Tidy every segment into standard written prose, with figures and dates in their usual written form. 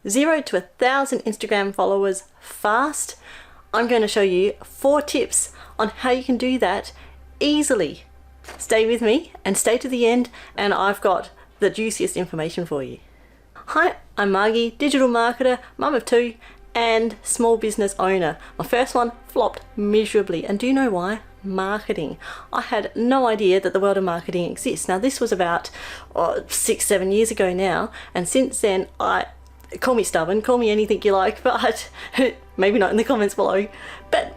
0 to 1,000 Instagram followers fast. I'm going to show you 4 tips on how you can do that easily. Stay with me and stay to the end, and I've got the juiciest information for you. Hi, I'm Margie, digital marketer, mum of 2, and small business owner. My first one flopped miserably, and do you know why? Marketing. I had no idea that the world of marketing exists. Now this was about 6-7 years ago now, and since then call me stubborn, call me anything you like, but maybe not in the comments below, but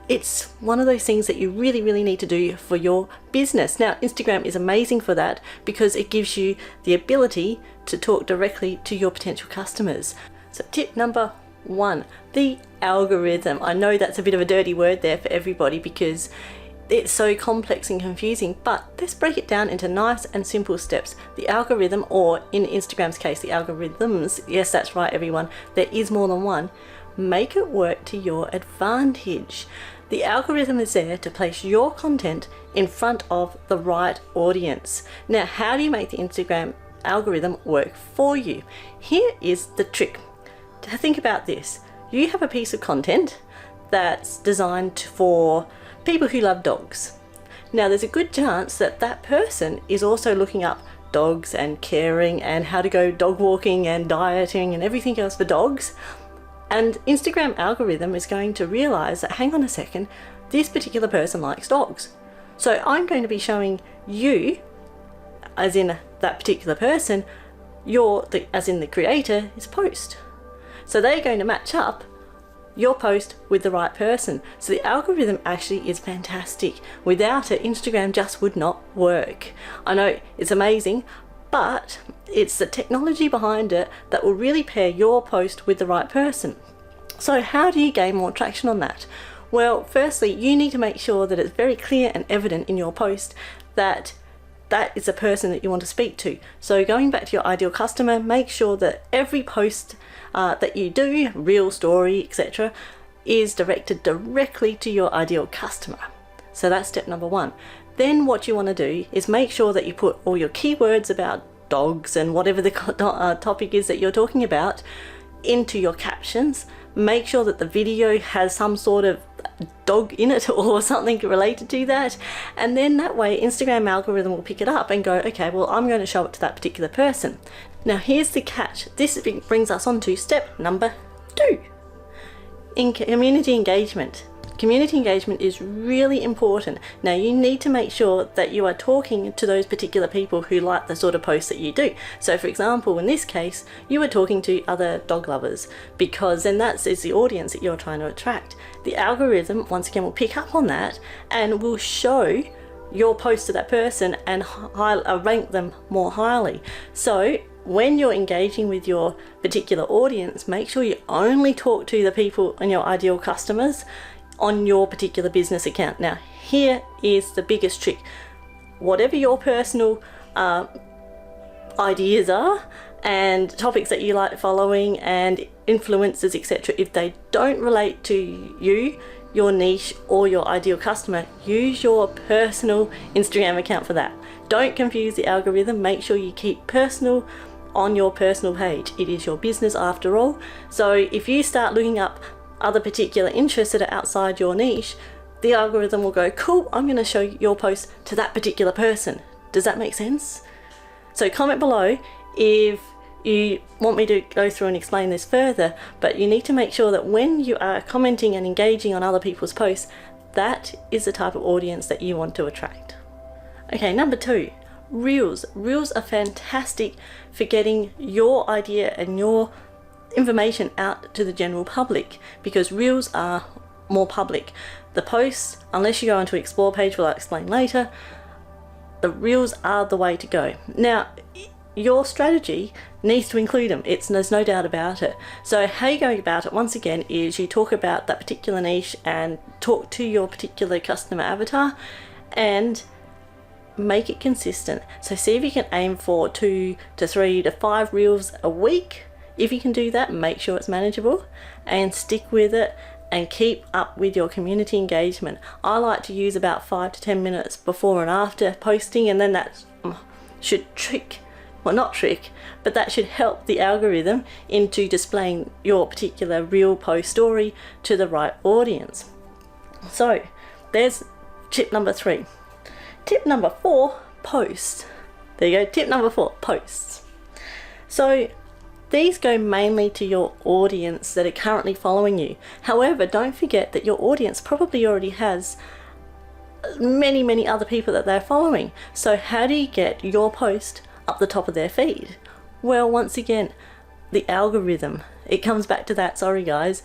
it's one of those things that you really need to do for your business. Now Instagram is amazing for that because it gives you the ability to talk directly to your potential customers. So tip number 1, the algorithm. I know that's a bit of a dirty word there for everybody because it's so complex and confusing, but let's break it down into nice and simple steps. The algorithm, or in Instagram's case, the algorithms, yes, that's right everyone, there is more than one. Make it work to your advantage. The algorithm is there to place your content in front of the right audience. Now, how do you make the Instagram algorithm work for you? Here is the trick. To think about this, you have a piece of content that's designed for people who love dogs. Now there's a good chance that that person is also looking up dogs and caring and how to go dog walking and dieting and everything else for dogs. And Instagram algorithm is going to realize that, hang on a second, this particular person likes dogs. So I'm going to be showing you, as in that particular person, as in the creator, his post. So they're going to match up your post with the right person. So the algorithm actually is fantastic. Without it, Instagram just would not work. I know it's amazing, but it's the technology behind it that will really pair your post with the right person. So how do you gain more traction on that? Well, firstly, you need to make sure that it's very clear and evident in your post that that is a person that you want to speak to. So going back to your ideal customer, make sure that every post that you do, reel, story, etc., is directed directly to your ideal customer. So that's step number 1. Then what you want to do is make sure that you put all your keywords about dogs and whatever the topic is that you're talking about into your captions. Make sure that the video has some sort of dog in it or something related to that, and then that way Instagram algorithm will pick it up and go, okay, well, I'm going to show it to that particular person. Now here's the catch. This brings us on to step number 2. In community engagement. Community engagement is really important. Now you need to make sure that you are talking to those particular people who like the sort of posts that you do. So for example, in this case, you are talking to other dog lovers, because then that is the audience that you're trying to attract. The algorithm, once again, will pick up on that and will show your post to that person and rank them more highly. So when you're engaging with your particular audience, make sure you only talk to the people and your ideal customers on your particular business account. Now here is the biggest trick. Whatever your personal ideas are and topics that you like following and influencers, etc., if they don't relate to you, your niche, or your ideal customer, use your personal Instagram account for that. Don't confuse the algorithm. Make sure you keep personal on your personal page. It is your business after all. So if you start looking up other particular interests that are outside your niche, the algorithm will go, cool, I'm going to show your post to that particular person. Does that make sense? So comment below if you want me to go through and explain this further, but you need to make sure that when you are commenting and engaging on other people's posts, that is the type of audience that you want to attract. Okay, number 2, Reels. Reels are fantastic for getting your idea and your information out to the general public, because Reels are more public. The posts, unless you go onto Explore page, which I'll explain later, the Reels are the way to go. Now your strategy needs to include them. There's no doubt about it. So how you go about it, once again, is you talk about that particular niche and talk to your particular customer avatar and make it consistent. So see if you can aim for 2 to 3 to 5 reels a week. If you can do that, make sure it's manageable and stick with it and keep up with your community engagement. I like to use about 5 to 10 minutes before and after posting, and then that should trick well, not trick, but that should help the algorithm into displaying your particular reel post story to the right audience. So there's tip number 3. Tip number 4, post. There you go, tip number 4, posts. So these go mainly to your audience that are currently following you. However, don't forget that your audience probably already has many other people that they're following. So how do you get your post up the top of their feed? Well, once again, the algorithm. It comes back to that, sorry guys.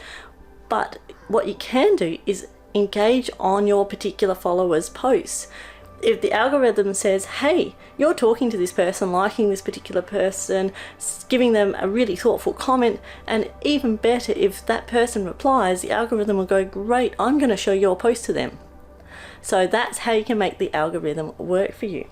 But what you can do is engage on your particular followers' posts. If the algorithm says, hey, you're talking to this person, liking this particular person, giving them a really thoughtful comment, and even better, if that person replies, the algorithm will go, great, I'm going to show your post to them. So that's how you can make the algorithm work for you.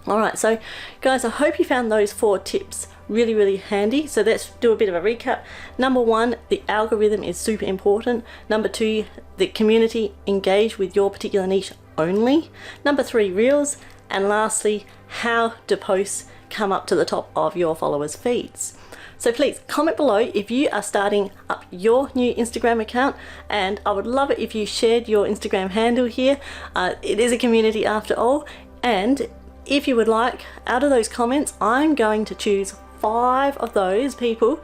Alright, so guys, I hope you found those 4 tips really handy. So let's do a bit of a recap. Number 1, the algorithm is super important. Number 2, the community, engage with your particular niche only. Number 3, reels. And lastly, how do posts come up to the top of your followers' feeds. So please comment below if you are starting up your new Instagram account, and I would love it if you shared your Instagram handle here. It is a community after all, and if you would like, out of those comments, I'm going to choose 5 of those people,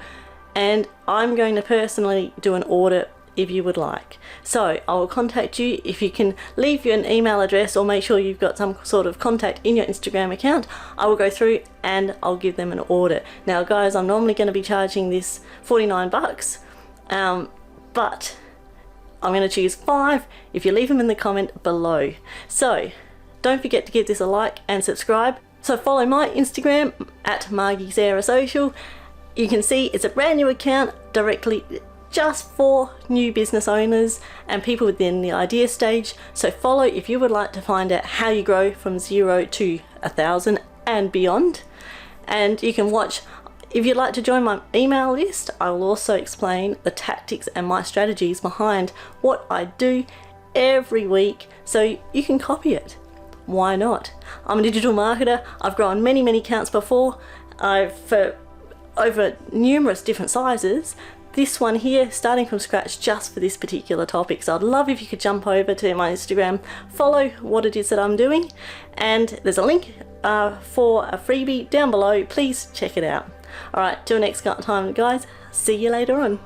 and I'm going to personally do an audit if you would like. So I will contact you. If you can leave you an email address or make sure you've got some sort of contact in your Instagram account, I will go through and I'll give them an audit. Now guys, I'm normally going to be charging this $49, but I'm going to choose 5 if you leave them in the comment below. So don't forget to give this a like and subscribe. So follow my Instagram at Margie Sarah Social. You can see it's a brand new account directly just for new business owners and people within the idea stage. So follow if you would like to find out how you grow from 0 to 1,000 and beyond. And you can watch, if you'd like to join my email list, I will also explain the tactics and my strategies behind what I do every week, so you can copy it. Why not? I'm a digital marketer. I've grown many accounts before. For over numerous different sizes. This one here, starting from scratch just for this particular topic. So I'd love if you could jump over to my Instagram, follow what it is that I'm doing, and there's a link for a freebie down below. Please check it out. Alright, till next time guys, see you later on.